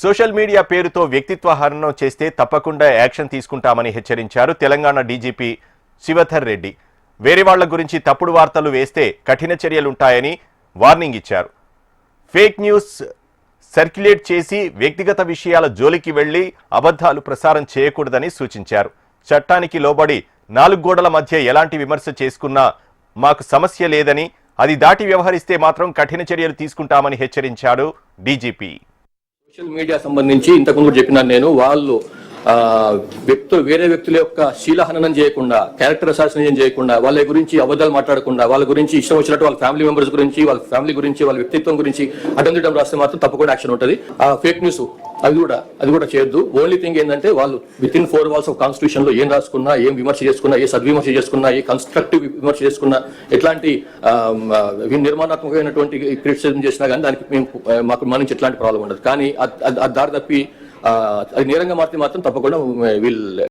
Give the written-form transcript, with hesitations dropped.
Social media పేరుతో వ్యక్తిత్వ హననం చేస్తే తప్పకుండా యాక్షన్ తీసుకుంటామని హెచ్చరించారు తెలంగాణ డీజీపీ శివధర్ రెడ్డి. వేరే వాళ్ల గురించి తప్పుడు వార్తలు వేస్తే కఠిన చర్యలుంటాయని వార్నింగ్ ఇచ్చారు. ఫేక్ న్యూస్ సర్క్యులేట్ చేసి వ్యక్తిగత విషయాల జోలికి వెళ్లి అబద్ధాలు ప్రసారం చేయకూడదని సూచించారు. చట్టానికి లోబడి 4 గోడల మధ్య ఎలాంటి విమర్శ చేసుకున్నా మాకు సమస్య లేదని, అది దాటి వ్యవహరిస్తే మాత్రం కఠిన చర్యలు తీసుకుంటామని హెచ్చరించాడు డీజీపీ. సోషల్ మీడియా సంబంధించి ఇంతకుముందు చెప్పినాను నేను, వాళ్ళు వేరే వ్యక్తుల యొక్క శీలహననం చేయకుండా, క్యారెక్టర్ అసాసినేషన్ చేయకుండా, వాళ్ళ గురించి అబద్ధాలు మాట్లాడకుండా, వాళ్ళ గురించి ఇష్టం వచ్చినట్టు వాళ్ళ ఫ్యామిలీ మెంబర్స్ గురించి, వాళ్ళ ఫ్యామిలీ గురించి, వాళ్ళ వ్యక్తిత్వం గురించి అడ్డం రాస్తే మాత్రం తప్పకుండా యాక్షన్ ఉంటుంది. ఆ ఫేక్ న్యూస్ అది కూడా చేయొద్దు. ఓన్లీ థింగ్ ఏంటంటే వాళ్ళు within 4 walls of constitution లో ఏం రాసుకున్నా, ఏం విమర్శ చేసుకున్నా, ఏ సద్విమర్శ చేసుకున్నా, ఏ కన్స్ట్రక్టివ్ విమర్శ చేసుకున్నా, ఎట్లాంటి నిర్మాణాత్మకమైనటువంటి క్రిటిసిజం చేసినా కానీ దానికి మన నుంచి ఎట్లాంటి ప్రాబ్లం ఉండదు. కానీ అది దారి తప్పి అది నేరంగా మారితే మాత్రం తప్పకుండా వీళ్ళు